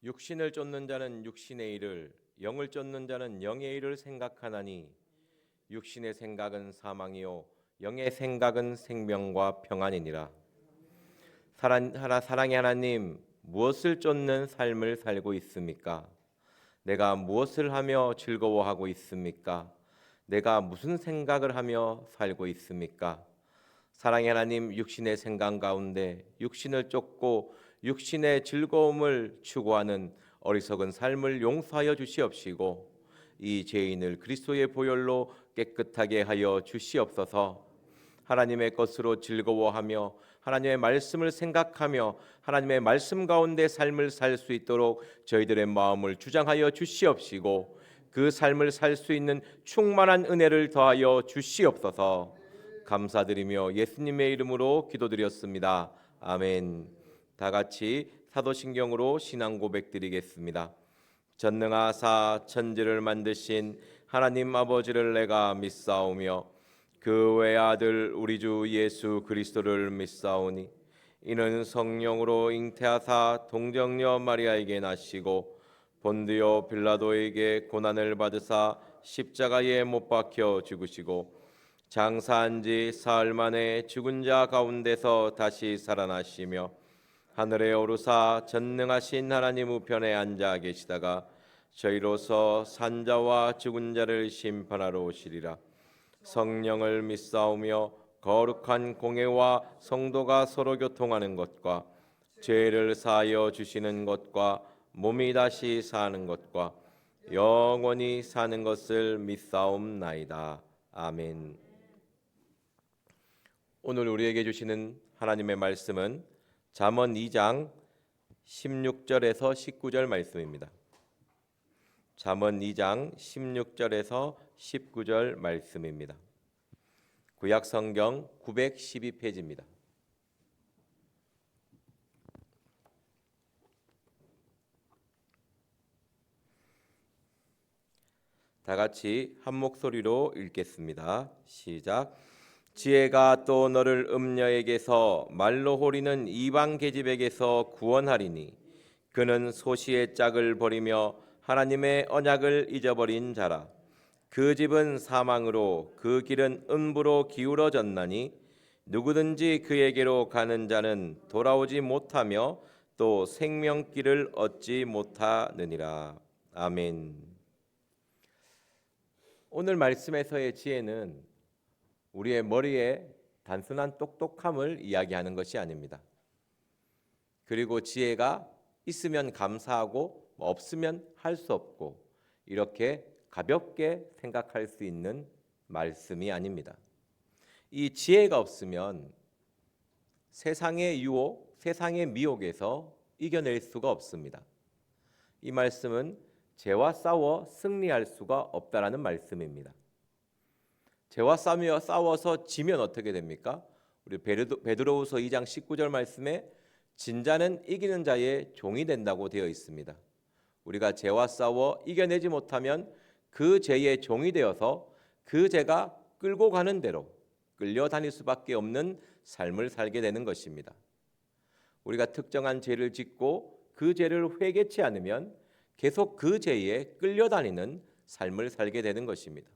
육신을 쫓는 자는 육신의 일을, 영을 쫓는 자는 영의 일을 생각하나니 육신의 생각은 사망이요 영의 생각은 생명과 평안이니라. 사랑의 하나님, 무엇을 쫓는 삶을 살고 있습니까? 내가 무엇을 하며 즐거워하고 있습니까? 내가 무슨 생각을 하며 살고 있습니까? 사랑의 하나님, 육신의 생각 가운데 육신을 쫓고 육신의 즐거움을 추구하는 어리석은 삶을 용서하여 주시옵시고 이 죄인을 그리스도의 보혈로 깨끗하게 하여 주시옵소서. 하나님의 것으로 즐거워하며 하나님의 말씀을 생각하며 하나님의 말씀 가운데 삶을 살 수 있도록 저희들의 마음을 주장하여 주시옵시고 그 삶을 살 수 있는 충만한 은혜를 더하여 주시옵소서. 감사드리며 예수님의 이름으로 기도드렸습니다. 아멘. 다 같이 사도신경으로 신앙 고백드리겠습니다. 전능하사 천지를 만드신 하나님 아버지를 내가 믿사오며 그 외아들 우리 주 예수 그리스도를 믿사오니 이는 성령으로 잉태하사 동정녀 마리아에게 나시고 본디오 빌라도에게 고난을 받으사 십자가에 못 박혀 죽으시고 장사한 지 사흘 만에 죽은 자 가운데서 다시 살아나시며 하늘에 오르사 전능하신 하나님 우편에 앉아 계시다가 저희로서 산자와 죽은 자를 심판하러 오시리라. 성령을 믿사오며 거룩한 공회와 성도가 서로 교통하는 것과 죄를 사하여 주시는 것과 몸이 다시 사는 것과 영원히 사는 것을 믿사옵나이다. 아멘. 오늘 우리에게 주시는 하나님의 말씀은 잠언 2장 16절에서 19절 말씀입니다. 잠언 2장 16절에서 19절 말씀입니다. 구약 성경 912페이지입니다. 다 같이 한 목소리로 읽겠습니다. 시작. 지혜가 또 너를 음녀에게서 말로 호리는 이방 계집에게서 구원하리니 그는 소시의 짝을 버리며 하나님의 언약을 잊어버린 자라. 그 집은 사망으로 그 길은 음부로 기울어졌나니 누구든지 그에게로 가는 자는 돌아오지 못하며 또 생명길을 얻지 못하느니라. 아멘. 오늘 말씀에서의 지혜는 우리의 머리에 단순한 똑똑함을 이야기하는 것이 아닙니다. 그리고 지혜가 있으면 감사하고 없으면 할 수 없고 이렇게 가볍게 생각할 수 있는 말씀이 아닙니다. 이 지혜가 없으면 세상의 유혹, 세상의 미혹에서 이겨낼 수가 없습니다. 이 말씀은 죄와 싸워 승리할 수가 없다라는 말씀입니다. 죄와 싸워서 지면 어떻게 됩니까? 우리 베드로후서 2장 19절 말씀에 진자는 이기는 자의 종이 된다고 되어 있습니다. 우리가 죄와 싸워 이겨내지 못하면 그 죄의 종이 되어서 그 죄가 끌고 가는 대로 끌려다닐 수밖에 없는 삶을 살게 되는 것입니다. 우리가 특정한 죄를 짓고 그 죄를 회개치 않으면 계속 그 죄에 끌려다니는 삶을 살게 되는 것입니다.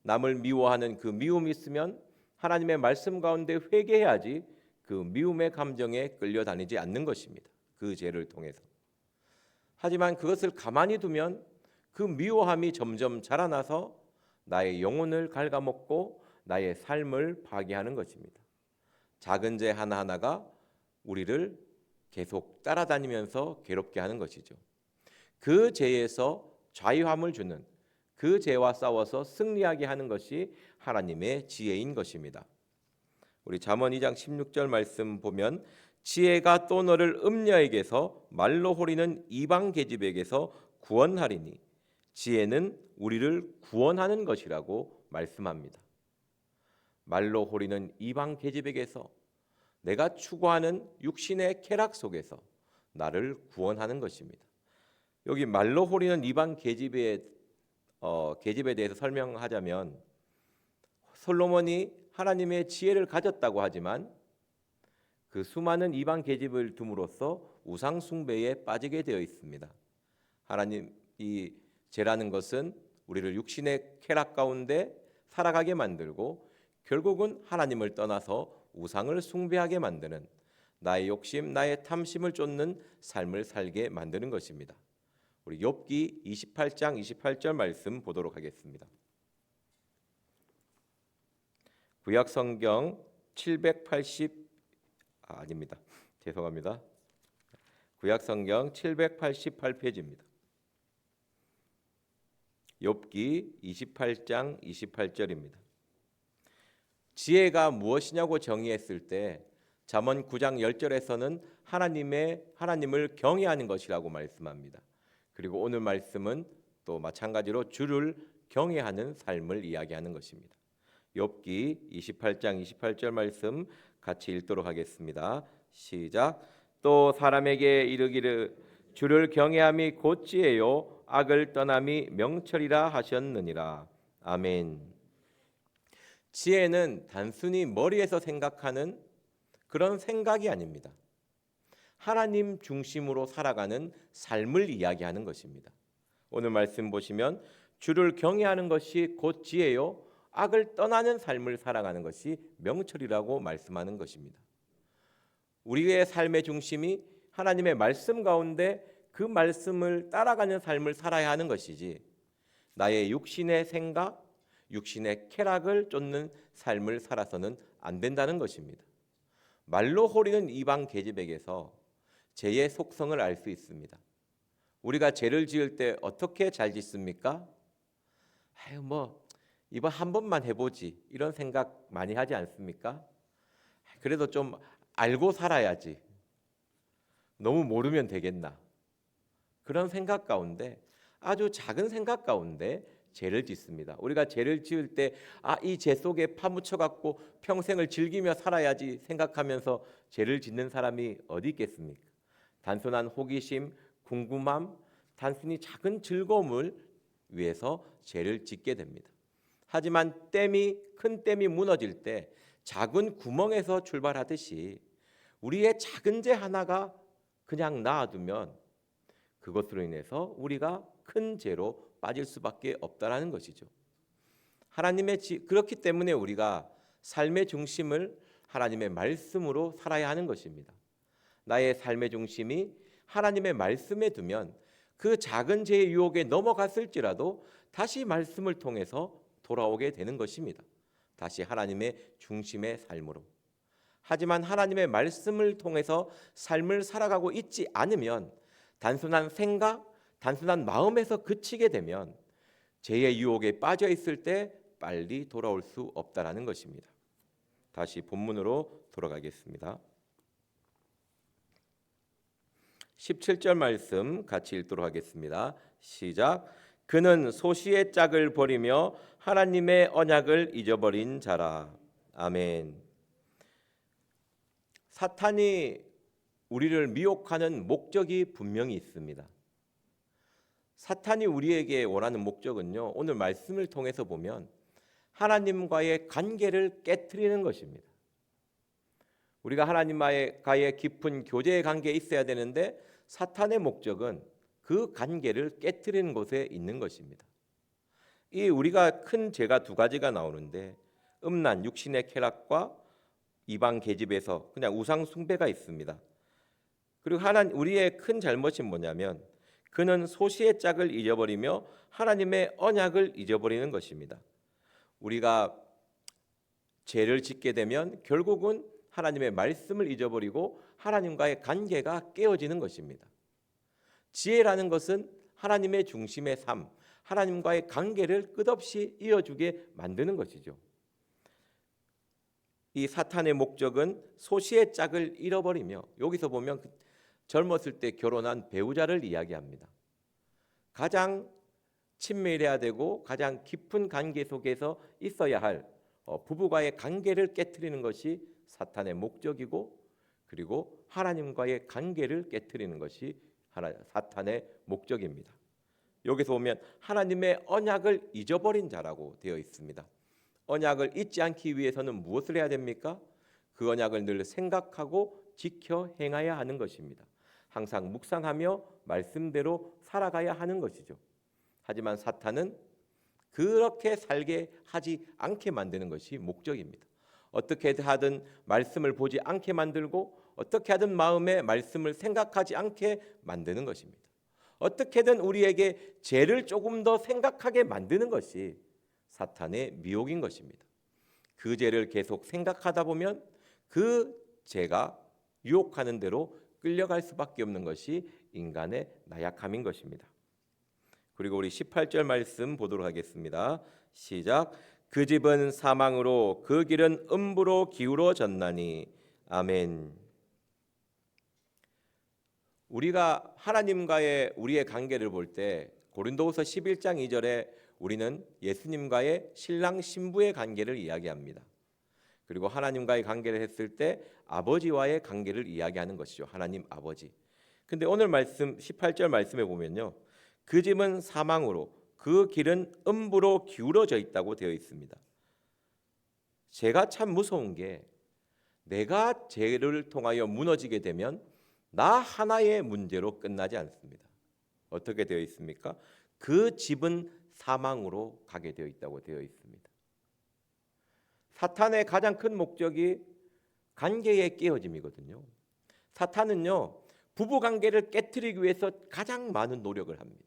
남을 미워하는 그 미움이 있으면 하나님의 말씀 가운데 회개해야지 그 미움의 감정에 끌려다니지 않는 것입니다. 그 죄를 통해서. 하지만 그것을 가만히 두면 그 미워함이 점점 자라나서 나의 영혼을 갉아먹고 나의 삶을 파괴하는 것입니다. 작은 죄 하나하나가 우리를 계속 따라다니면서 괴롭게 하는 것이죠. 그 죄에서 자유함을 주는 그 죄와 싸워서 승리하게 하는 것이 하나님의 지혜인 것입니다. 우리 잠언 2장 16절 말씀 보면 지혜가 또 너를 음녀에게서 말로 호리는 이방 계집에게서 구원하리니 지혜는 우리를 구원하는 것이라고 말씀합니다. 말로 호리는 이방 계집에게서 내가 추구하는 육신의 쾌락 속에서 나를 구원하는 것입니다. 여기 말로 호리는 이방 계집에 대해서 설명하자면 솔로몬이 하나님의 지혜를 가졌다고 하지만 그 수많은 이방 계집을 둠으로써 우상 숭배에 빠지게 되어 있습니다. 하나님, 이 죄라는 것은 우리를 육신의 쾌락 가운데 살아가게 만들고 결국은 하나님을 떠나서 우상을 숭배하게 만드는, 나의 욕심, 나의 탐심을 쫓는 삶을 살게 만드는 것입니다. 우리 욥기 28장 28절 말씀 보도록 하겠습니다. 구약 성경 780 죄송합니다. 구약 성경 788페이지입니다. 욥기 28장 28절입니다. 지혜가 무엇이냐고 정의했을 때 잠언 9장 10절에서는 하나님을 경외하는 것이라고 말씀합니다. 그리고 오늘 말씀은 또 마찬가지로 주를 경외하는 삶을 이야기하는 것입니다. 욥기 28장 28절 말씀 같이 읽도록 하겠습니다. 시작. 또 사람에게 이르기를 주를 경외함이 곧 지혜요 악을 떠남이 명철이라 하셨느니라. 아멘. 지혜는 단순히 머리에서 생각하는 그런 생각이 아닙니다. 하나님 중심으로 살아가는 삶을 이야기하는 것입니다. 오늘 말씀 보시면 주를 경외하는 것이 곧 지혜요 악을 떠나는 삶을 살아가는 것이 명철이라고 말씀하는 것입니다. 우리의 삶의 중심이 하나님의 말씀 가운데 그 말씀을 따라가는 삶을 살아야 하는 것이지, 나의 육신의 생각, 육신의 쾌락을 쫓는 삶을 살아서는 안 된다는 것입니다. 말로 호리는 이방 계집에게서 죄의 속성을 알 수 있습니다. 우리가 죄를 지을 때 어떻게 잘 짓습니까? 이번 한 번만 해보지, 이런 생각 많이 하지 않습니까? 그래도 좀 알고 살아야지, 너무 모르면 되겠나, 그런 생각 가운데, 아주 작은 생각 가운데 죄를 짓습니다. 우리가 죄를 지을 때 이 죄 속에 파묻혀 갖고 평생을 즐기며 살아야지 생각하면서 죄를 짓는 사람이 어디 있겠습니까? 단순한 호기심, 궁금함, 단순히 작은 즐거움을 위해서 죄를 짓게 됩니다. 하지만 큰 댐이 무너질 때 작은 구멍에서 출발하듯이 우리의 작은 죄 하나가 그냥 놔두면 그것으로 인해서 우리가 큰 죄로 빠질 수밖에 없다라는 것이죠. 그렇기 때문에 우리가 삶의 중심을 하나님의 말씀으로 살아야 하는 것입니다. 나의 삶의 중심이 하나님의 말씀에 두면 그 작은 죄의 유혹에 넘어갔을지라도 다시 말씀을 통해서 돌아오게 되는 것입니다. 다시 하나님의 중심의 삶으로. 하지만 하나님의 말씀을 통해서 삶을 살아가고 있지 않으면 단순한 생각, 단순한 마음에서 그치게 되면 죄의 유혹에 빠져 있을 때 빨리 돌아올 수 없다라는 것입니다. 다시 본문으로 돌아가겠습니다. 17절 말씀 같이 읽도록 하겠습니다. 시작. 그는 소시의 짝을 버리며 하나님의 언약을 잊어버린 자라. 아멘. 사탄이 우리를 미혹하는 목적이 분명히 있습니다. 사탄이 우리에게 원하는 목적은요, 오늘 말씀을 통해서 보면 하나님과의 관계를 깨트리는 것입니다. 우리가 하나님과의 깊은 교제의 관계에 있어야 되는데 사탄의 목적은 그 관계를 깨트리는 곳에 있는 것입니다. 이 우리가 큰 죄가 두 가지가 나오는데 음란, 육신의 쾌락과 이방 계집에서 그냥 우상 숭배가 있습니다. 그리고 우리의 큰 잘못이 뭐냐면 그는 소시의 짝을 잊어버리며 하나님의 언약을 잊어버리는 것입니다. 우리가 죄를 짓게 되면 결국은 하나님의 말씀을 잊어버리고 하나님과의 관계가 깨어지는 것입니다. 지혜라는 것은 하나님의 중심의 삶, 하나님과의 관계를 끝없이 이어주게 만드는 것이죠. 이 사탄의 목적은 소시의 짝을 잃어버리며, 여기서 보면 젊었을 때 결혼한 배우자를 이야기합니다. 가장 친밀해야 되고 가장 깊은 관계 속에서 있어야 할 부부와의 관계를 깨트리는 것이 사탄의 목적이고, 그리고 하나님과의 관계를 깨트리는 것이 사탄의 목적입니다. 여기서 보면 하나님의 언약을 잊어버린 자라고 되어 있습니다. 언약을 잊지 않기 위해서는 무엇을 해야 됩니까? 그 언약을 늘 생각하고 지켜 행해야 하는 것입니다. 항상 묵상하며 말씀대로 살아가야 하는 것이죠. 하지만 사탄은 그렇게 살게 하지 않게 만드는 것이 목적입니다. 어떻게 하든 말씀을 보지 않게 만들고 어떻게 하든 마음에 말씀을 생각하지 않게 만드는 것입니다. 어떻게든 우리에게 죄를 조금 더 생각하게 만드는 것이 사탄의 미혹인 것입니다. 그 죄를 계속 생각하다 보면 그 죄가 유혹하는 대로 끌려갈 수밖에 없는 것이 인간의 나약함인 것입니다. 그리고 우리 18절 말씀 보도록 하겠습니다. 시작. 그 집은 사망으로 그 길은 음부로 기울어졌나니. 아멘. 우리가 하나님과의 우리의 관계를 볼 때 고린도후서 11장 2절에 우리는 예수님과의 신랑 신부의 관계를 이야기합니다. 그리고 하나님과의 관계를 했을 때 아버지와의 관계를 이야기하는 것이죠. 하나님 아버지. 근데 오늘 말씀 18절 말씀에 보면요. 그 집은 사망으로 그 길은 음부로 기울어져 있다고 되어 있습니다. 제가 참 무서운 게 내가 죄를 통하여 무너지게 되면 나 하나의 문제로 끝나지 않습니다. 어떻게 되어 있습니까? 그 집은 사망으로 가게 되어 있다고 되어 있습니다. 사탄의 가장 큰 목적이 관계의 깨어짐이거든요. 사탄은요, 부부 관계를 깨트리기 위해서 가장 많은 노력을 합니다.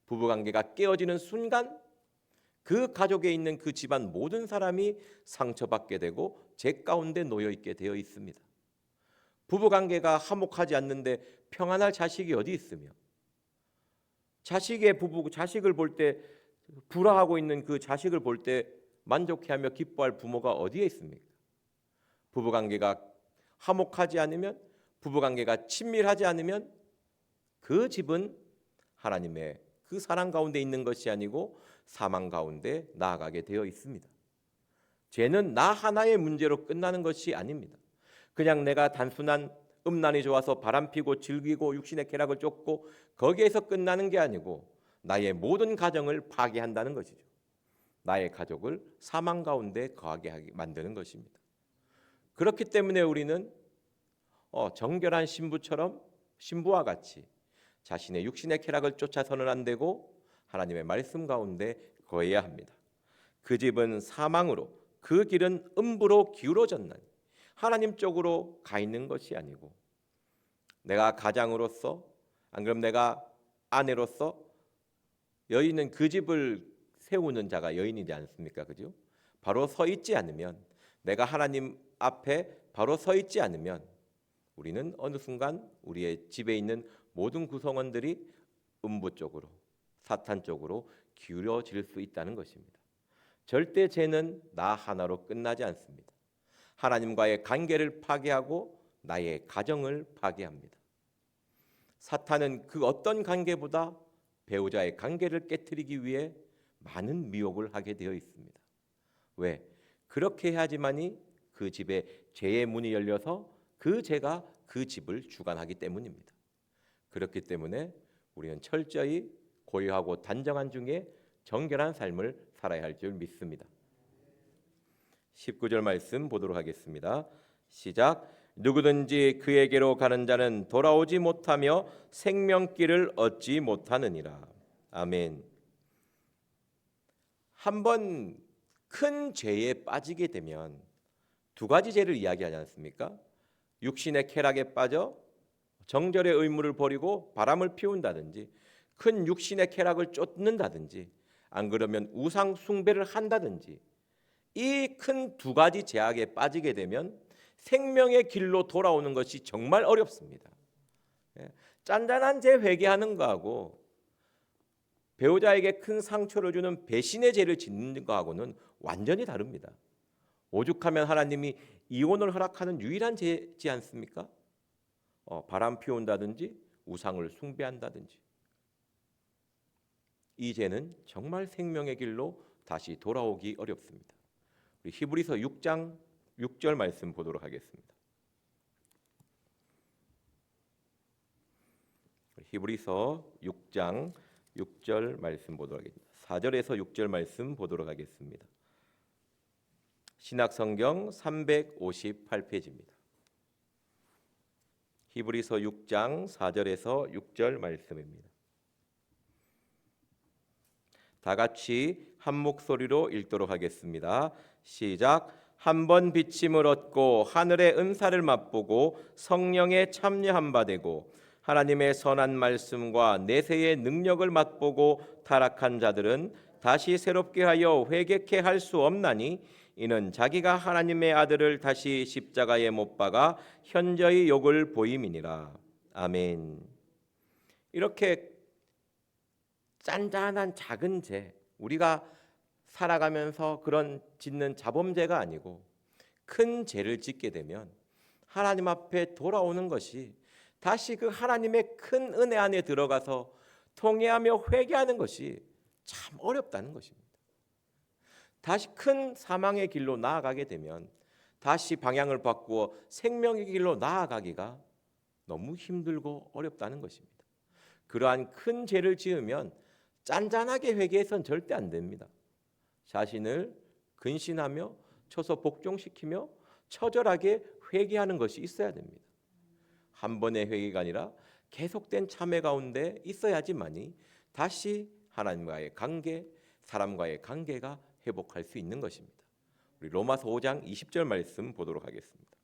부부 관계가 깨어지는 순간 그 가족에 있는 그 집안 모든 사람이 상처받게 되고 죄 가운데 놓여 있게 되어 있습니다. 부부 관계가 화목하지 않는데 평안할 자식이 어디 있으며 자식을 볼 때 불화하고 있는 그 자식을 볼 때 만족해하며 기뻐할 부모가 어디에 있습니까? 부부 관계가 화목하지 않으면 부부 관계가 친밀하지 않으면 그 집은 하나님의 그 사랑 가운데 있는 것이 아니고 사망 가운데 나아가게 되어 있습니다. 죄는 나 하나의 문제로 끝나는 것이 아닙니다. 그냥 내가 단순한 음란이 좋아서 바람피고 즐기고 육신의 쾌락을 쫓고 거기에서 끝나는 게 아니고 나의 모든 가정을 파괴한다는 것이죠. 나의 가족을 사망 가운데 거하게 만드는 것입니다. 그렇기 때문에 우리는 정결한 신부와 같이 자신의 육신의 쾌락을 쫓아서는 안 되고 하나님의 말씀 가운데 거해야 합니다. 그 집은 사망으로 그 길은 음부로 기울어졌나니. 하나님 쪽으로 가 있는 것이 아니고 내가 가장으로서 안 그럼 내가 아내로서 여인은 그 집을 세우는 자가 여인이지 않습니까? 그죠? 바로 서 있지 않으면 내가 하나님 앞에 바로 서 있지 않으면 우리는 어느 순간 우리의 집에 있는 모든 구성원들이 음부 쪽으로 사탄 쪽으로 기울어질 수 있다는 것입니다. 절대 죄는 나 하나로 끝나지 않습니다. 하나님과의 관계를 파괴하고 나의 가정을 파괴합니다. 사탄은 그 어떤 관계보다 배우자의 관계를 깨트리기 위해 많은 미혹을 하게 되어 있습니다. 왜? 그렇게 해야지만이 그 집에 죄의 문이 열려서 그 죄가 그 집을 주관하기 때문입니다. 그렇기 때문에 우리는 철저히 고요하고 단정한 중에 정결한 삶을 살아야 할 줄 믿습니다. 19절 말씀 보도록 하겠습니다. 시작. 누구든지 그에게로 가는 자는 돌아오지 못하며 생명길을 얻지 못하느니라. 아멘. 한번 큰 죄에 빠지게 되면 두 가지 죄를 이야기하지 않습니까? 육신의 쾌락에 빠져 정절의 의무를 버리고 바람을 피운다든지 큰 육신의 쾌락을 쫓는다든지 안 그러면 우상 숭배를 한다든지 이 큰 두 가지 죄악에 빠지게 되면 생명의 길로 돌아오는 것이 정말 어렵습니다. 짠짠한 죄 회개하는 거하고 배우자에게 큰 상처를 주는 배신의 죄를 짓는 거하고는 완전히 다릅니다. 오죽하면 하나님이 이혼을 허락하는 유일한 죄지 않습니까? 바람 피운다든지 우상을 숭배한다든지 이 죄는 정말 생명의 길로 다시 돌아오기 어렵습니다. 우리 히브리서 6장 6절 말씀 보도록 하겠습니다. 히브리서 6장 6절 말씀 보도록 하겠습니다. 4절에서 6절 말씀 보도록 하겠습니다. 신약성경 358페이지입니다. 히브리서 6장 4절에서 6절 말씀입니다. 다 같이 한 목소리로 읽도록 하겠습니다. 시작. 한 번 비침을 얻고 하늘의 은사를 맛보고 성령에 참여한 바 되고 하나님의 선한 말씀과 내세의 능력을 맛보고 타락한 자들은 다시 새롭게 하여 회개케 할 수 없나니 이는 자기가 하나님의 아들을 다시 십자가에 못 박아 현저히 욕을 보임이니라. 아멘. 이렇게 짠짠한 작은 죄, 우리가 살아가면서 그런 짓는 자범죄가 아니고 큰 죄를 짓게 되면 하나님 앞에 돌아오는 것이, 다시 그 하나님의 큰 은혜 안에 들어가서 통회하며 회개하는 것이 참 어렵다는 것입니다. 다시 큰 사망의 길로 나아가게 되면 다시 방향을 바꾸어 생명의 길로 나아가기가 너무 힘들고 어렵다는 것입니다. 그러한 큰 죄를 지으면 짠짠하게 회개해서는 절대 안 됩니다. 자신을 근신하며 쳐서 복종시키며 처절하게 회개하는 것이 있어야 됩니다. 한 번의 회개가 아니라 계속된 참회 가운데 있어야지만이 다시 하나님과의 관계, 사람과의 관계가 회복할 수 있는 것입니다. 우리 로마서 5장 20절 말씀 보도록 하겠습니다.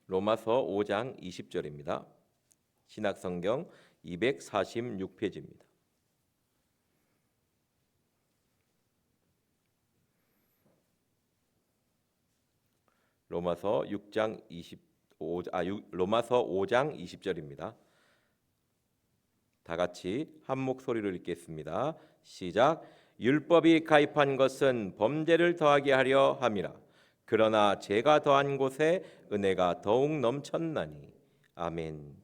로마서 5장 20절입니다. 신약성경 246페이지입니다. 로마서 5장 20절입니다. 다 같이 한 목소리로 읽겠습니다. 시작. 율법이 가입한 것은 범죄를 더하게 하려 함이라. 그러나 죄가 더한 곳에 은혜가 더욱 넘쳤나니. 아멘.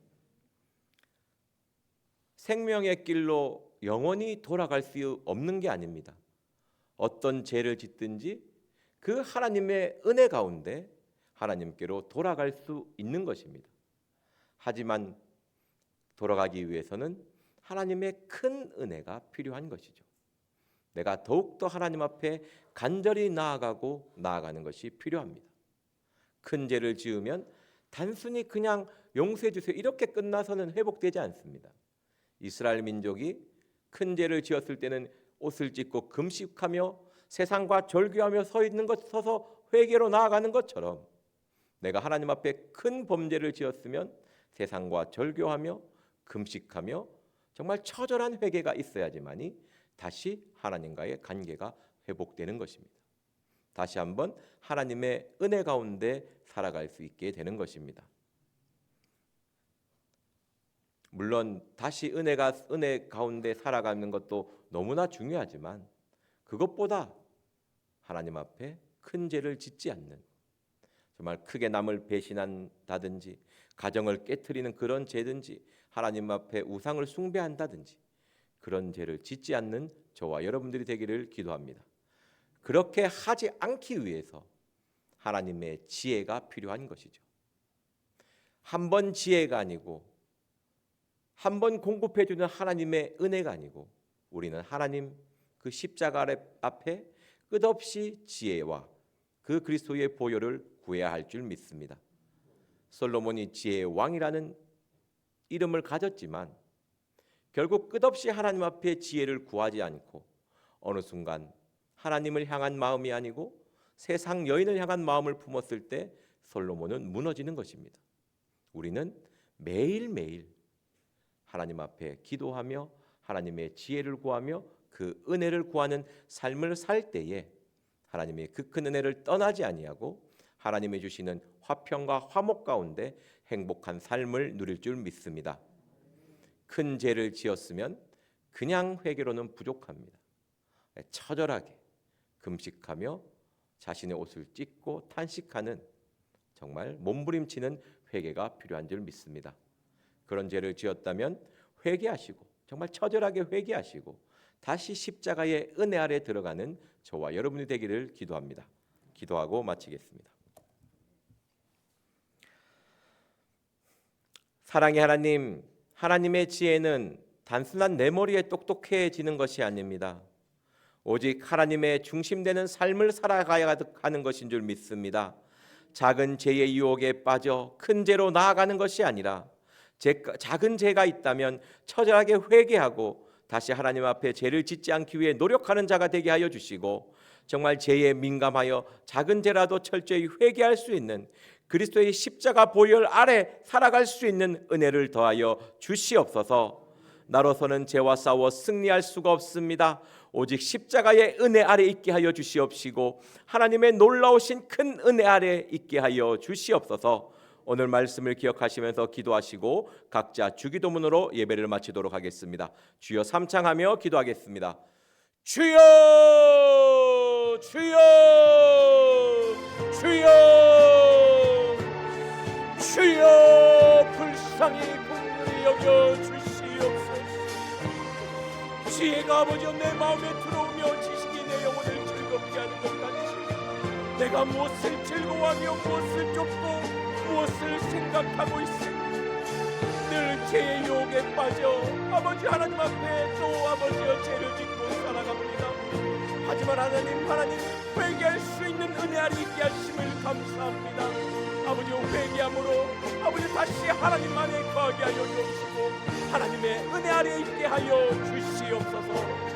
생명의 길로 영원히 돌아갈 수 없는 게 아닙니다. 어떤 죄를 짓든지 그 하나님의 은혜 가운데 하나님께로 돌아갈 수 있는 것입니다. 하지만 돌아가기 위해서는 하나님의 큰 은혜가 필요한 것이죠. 내가 더욱더 하나님 앞에 간절히 나아가는 것이 필요합니다. 큰 죄를 지으면 단순히 그냥 용서해 주세요 이렇게 끝나서는 회복되지 않습니다. 이스라엘 민족이 큰 죄를 지었을 때는 옷을 찢고 금식하며 세상과 절규하며 서서 회개로 나아가는 것처럼 내가 하나님 앞에 큰 범죄를 지었으면 세상과 절교하며 금식하며 정말 처절한 회개가 있어야지만이 다시 하나님과의 관계가 회복되는 것입니다. 다시 한번 하나님의 은혜 가운데 살아갈 수 있게 되는 것입니다. 물론 다시 은혜 가운데 살아가는 것도 너무나 중요하지만 그것보다 하나님 앞에 큰 죄를 짓지 않는, 정말 크게 남을 배신한다든지 가정을 깨트리는 그런 죄든지 하나님 앞에 우상을 숭배한다든지 그런 죄를 짓지 않는 저와 여러분들이 되기를 기도합니다. 그렇게 하지 않기 위해서 하나님의 지혜가 필요한 것이죠. 한 번 지혜가 아니고 한 번 공급해 주는 하나님의 은혜가 아니고 우리는 하나님 그 십자가 앞에 끝없이 지혜와 그 그리스도의 보혈을 구해야 할 줄 믿습니다. 솔로몬이 지혜의 왕이라는 이름을 가졌지만 결국 끝없이 하나님 앞에 지혜를 구하지 않고 어느 순간 하나님을 향한 마음이 아니고 세상 여인을 향한 마음을 품었을 때 솔로몬은 무너지는 것입니다. 우리는 매일매일 하나님 앞에 기도하며 하나님의 지혜를 구하며 그 은혜를 구하는 삶을 살 때에 하나님의 그 큰 은혜를 떠나지 아니하고 하나님이 주시는 화평과 화목 가운데 행복한 삶을 누릴 줄 믿습니다. 큰 죄를 지었으면 그냥 회개로는 부족합니다. 처절하게 금식하며 자신의 옷을 찢고 탄식하는 정말 몸부림치는 회개가 필요한 줄 믿습니다. 그런 죄를 지었다면 회개하시고 정말 처절하게 회개하시고 다시 십자가의 은혜 아래 들어가는 저와 여러분이 되기를 기도합니다. 기도하고 마치겠습니다. 사랑의 하나님, 하나님의 지혜는 단순한 내 머리에 똑똑해지는 것이 아닙니다. 오직 하나님의 중심되는 삶을 살아가야 하는 것인 줄 믿습니다. 작은 죄의 유혹에 빠져 큰 죄로 나아가는 것이 아니라 작은 죄가 있다면 처절하게 회개하고 다시 하나님 앞에 죄를 짓지 않기 위해 노력하는 자가 되게 하여 주시고, 정말 죄에 민감하여 작은 죄라도 철저히 회개할 수 있는 그리스도의 십자가 보혈 아래 살아갈 수 있는 은혜를 더하여 주시옵소서. 나로서는 죄와 싸워 승리할 수가 없습니다. 오직 십자가의 은혜 아래 있게 하여 주시옵시고 하나님의 놀라우신 큰 은혜 아래 있게 하여 주시옵소서. 오늘 말씀을 기억하시면서 기도하시고 각자 주기도문으로 예배를 마치도록 하겠습니다. 주여 삼창하며 기도하겠습니다. 주여 주여 주여 주여 불쌍히 긍휼히 여겨 주시옵소서. 지혜가 아버지여 내 마음에 들어오며 지식이 내 영혼을 즐겁게 하는 것 같이 내가 무엇을 즐거워하며 무엇을 쫓고 무엇을 생각하고 있으니 늘 죄의 유혹에 빠져 아버지 하나님 앞에 또 아버지여 죄를 짓고 살아갑니다. 하지만 하나님 회개할 수 있는 은혜 아래 있게 하심을 감사합니다. 아버지 회개함으로 아버지 다시 하나님 안에 거하게 하여 주시고 하나님의 은혜 아래 있게 하여 주시옵소서.